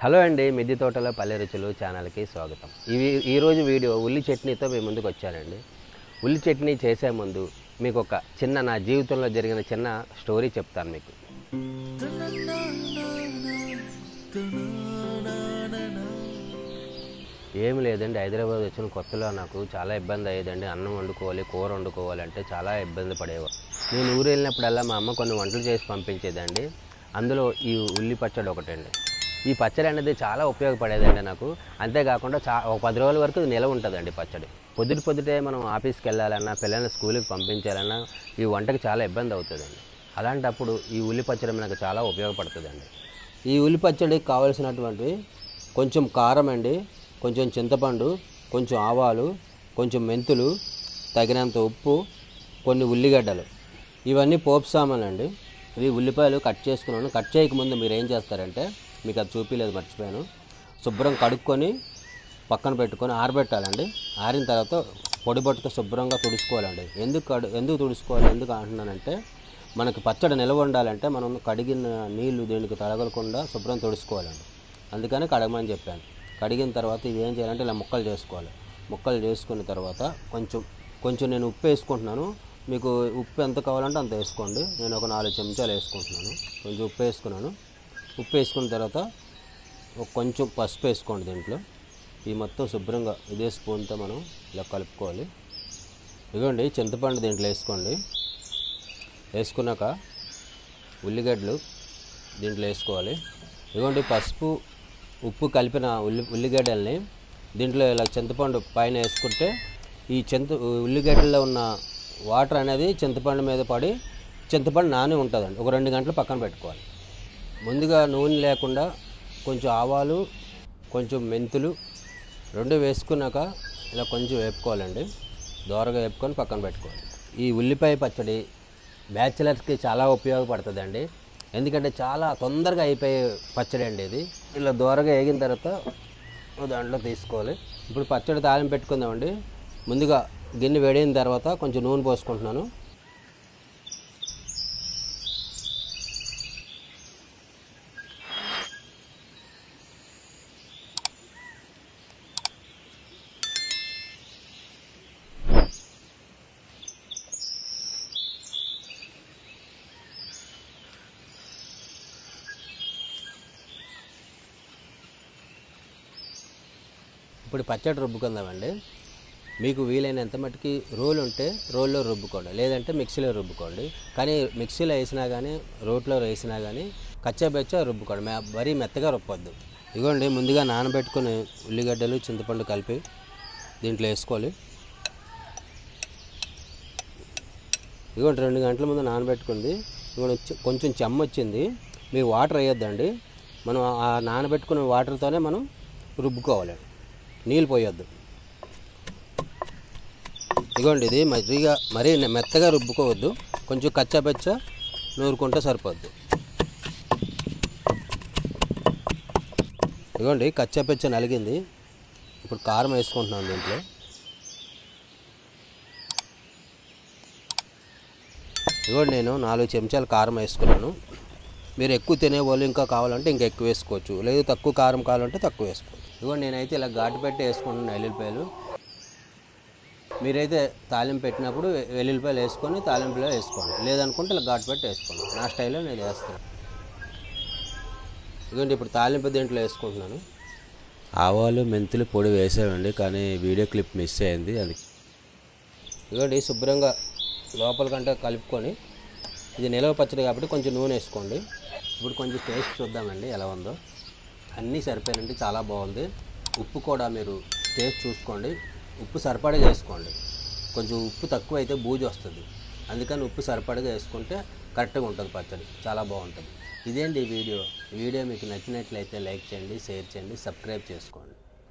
Hello అండి, మిద్దె తోటలో పల్లె రుచులు ఛానల్కి స్వాగతం. ఈరోజు వీడియో ఉల్లి చట్నీతో మీ ముందుకు వచ్చానండి. ఉల్లి చట్నీ చేసే ముందు మీకు ఒక నా జీవితంలో జరిగిన చిన్న స్టోరీ చెప్తాను మీకు. ఏమి లేదండి, హైదరాబాద్ వచ్చిన కొత్తలో నాకు చాలా ఇబ్బంది అయ్యేదండి. అన్నం వండుకోవాలి, కూర వండుకోవాలంటే చాలా ఇబ్బంది పడేవారు. నేను ఊరు వెళ్ళినప్పుడల్లా మా అమ్మ కొన్ని వంటలు చేసి పంపించేదండి. అందులో ఈ ఉల్లి పచ్చడి ఒకటండి. ఈ పచ్చడి అనేది చాలా ఉపయోగపడేదండి నాకు. అంతేకాకుండా ఒక 10 రోజుల వరకు నిలవ ఉంటుందండి పచ్చడి. పొద్దుటే మనం ఆఫీస్కి వెళ్ళాలన్నా, పిల్లల్ని స్కూల్కి పంపించాలన్నా ఈ వంటకి చాలా ఇబ్బంది అవుతుందండి. అలాంటప్పుడు ఈ ఉల్లి పచ్చడి మనకు చాలా ఉపయోగపడుతుందండి. ఈ ఉల్లి పచ్చడికి కావాల్సినటువంటివి కొంచెం కారం అండి, కొంచెం చింతపండు, కొంచెం ఆవాలు, కొంచెం మెంతులు, తగినంత ఉప్పు, కొన్ని ఉల్లిగడ్డలు, ఇవన్నీ పోపు సామాన్లు. ఇవి ఉల్లిపాయలు కట్ చేసుకున్నాను. కట్ చేయకముందు మీరు ఏం చేస్తారంటే, మీకు అది చూపించలేదు, మర్చిపోయాను. శుభ్రం కడుక్కొని పక్కన పెట్టుకొని ఆరబెట్టాలండి. ఆరిన తర్వాత పొడి బొట్టుతో శుభ్రంగా తుడుచుకోవాలండి. ఎందుకు తుడుచుకోవాలి, ఎందుకు అంటున్నానంటే, మనకి పచ్చడి నిల్వ ఉండాలంటే మనం కడిగిన నీళ్లు దీనికి తగలకుండా శుభ్రం తుడుచుకోవాలండి. అందుకని కడగమని చెప్పాను. కడిగిన తర్వాత ఇవి ఏం చేయాలంటే ఇలా ముక్కలు చేసుకోవాలి. ముక్కలు చేసుకున్న తర్వాత కొంచెం నేను ఉప్పు వేసుకుంటున్నాను. మీకు ఉప్పు ఎంత కావాలంటే అంత వేసుకోండి. నేను ఒక 4 చెంచాలు వేసుకుంటున్నాను. కొంచెం ఉప్పు వేసుకున్నాను. ఉప్పు వేసుకున్న తర్వాత కొంచెం పసుపు వేసుకోండి. దీంట్లో ఈ మొత్తం శుభ్రంగా ఇదే స్పూన్తో మనం ఇలా కలుపుకోవాలి. ఇదిగోండి, చింతపండు దీంట్లో వేసుకోండి. వేసుకున్నాక ఉల్లిగడ్డలు దీంట్లో వేసుకోవాలి. ఇదిగోండి, పసుపు ఉప్పు కలిపిన ఉల్లిగడ్డల్ని దీంట్లో ఇలా చింతపండు పైన వేసుకుంటే ఈ ఉల్లిగడ్డల్లో ఉన్న వాటర్ అనేది చింతపండు మీద పడి చింతపండు నాని ఉంటుందండి. ఒక 2 గంటలు పక్కన పెట్టుకోవాలి. ముందుగా నూనె లేకుండా కొంచెం ఆవాలు, కొంచెం మెంతులు 2 వేసుకున్నాక ఇలా కొంచెం వేపుకోవాలండి. దోరగా వేపుకొని పక్కన పెట్టుకోవాలి. ఈ ఉల్లిపాయ పచ్చడి బ్యాచిలర్స్కి చాలా ఉపయోగపడుతుందండి. ఎందుకంటే చాలా తొందరగా అయిపోయే పచ్చడి అండి ఇది. ఇలా దోరగా వేగిన తర్వాత దాంట్లో తీసుకోవాలి. ఇప్పుడు పచ్చడి తాలింపు పెట్టుకుందామండి. ముందుగా గిన్నె వేడిన తర్వాత కొంచెం నూనె పోసుకుంటున్నాను. ఇప్పుడు పచ్చడి రుబ్బుకుందామండి. మీకు వీలైనంత మట్టుకి రోలు ఉంటే రోల్లో రుబ్బుకోండి, లేదంటే మిక్సీలో రుబ్బుకోండి. కానీ మిక్సీలో వేసినా కానీ రోట్లో వేసినా కానీ కచ్చాబెచ్చా రుబ్బుకోండి, మరీ మెత్తగా రుబ్బొద్దు. ఇదిగోండి, ముందుగా నానబెట్టుకుని ఉల్లిగడ్డలు, చింతపండు కలిపి దీంట్లో వేసుకోవాలి. ఇదిగోండి, 2 గంటల ముందు నానబెట్టుకుంది. ఇదిగోండి, కొంచెం చెమ్మ వచ్చింది. మీరు వాటర్ వేయొద్దండి. మనం ఆ నానబెట్టుకున్న వాటర్తోనే మనం రుబ్బుకోవాలి, నీళ్ళు పోయొద్దు. ఇదిగోండి, ఇది మరీ మెత్తగా రుబ్బుకోవద్దు, కొంచెం కచ్చాబెచ్చా నూరుకుంటే సరిపోద్ది. ఇదిగోండి, కచ్చాబెచ్చా నలిగింది. ఇప్పుడు కారం వేసుకుంటున్నాను దీంట్లో. ఇదిగోండి, నేను 4 చెంచాలు కారం వేసుకున్నాను. మీరు ఎక్కువ తినేవాళ్ళు ఇంకా కావాలంటే ఇంకా ఎక్కువ వేసుకోవచ్చు, లేదు తక్కువ కారం కావాలంటే తక్కువ వేసుకోవచ్చు. ఇదిగోండి, నేనైతే ఇలా ఘాటు పెట్టి వేసుకుంటున్నాను వెల్లుల్లిపాయలు. మీరైతే తాలింపు పెట్టినప్పుడు వెల్లుల్లిపాయలు వేసుకొని తాలింపులో వేసుకోండి, లేదనుకుంటే ఇలా ఘాటు పెట్టి వేసుకోండి. నా స్టైల్లో నేను వేస్తాను. ఇదిగోండి, ఇప్పుడు తాలింపు దీంట్లో వేసుకుంటున్నాను. ఆవాలు, మెంతులు పొడి వేసామండి, కానీ వీడియో క్లిప్ మిస్ అయింది. అది ఇదిగోండి, శుభ్రంగా లోపలికంటే కలుపుకొని, ఇది నిలవ పచ్చడి కాబట్టి కొంచెం నూనె వేసుకోండి. ఇప్పుడు కొంచెం టేస్ట్ చూద్దామండి ఎలా ఉందో. అన్నీ సరిపోయానండి, చాలా బాగుంది. ఉప్పు కూడా మీరు టేస్ట్ చూసుకోండి, ఉప్పు సరిపడగా వేసుకోండి. కొంచెం ఉప్పు తక్కువ అయితే బూజు వస్తుంది, అందుకని ఉప్పు సరిపడగా వేసుకుంటే కరెక్ట్గా ఉంటుంది పచ్చడి, చాలా బాగుంటుంది. ఇదేంటి ఈ వీడియో మీకు నచ్చినట్లయితే లైక్ చేయండి, షేర్ చేయండి, సబ్స్క్రైబ్ చేసుకోండి.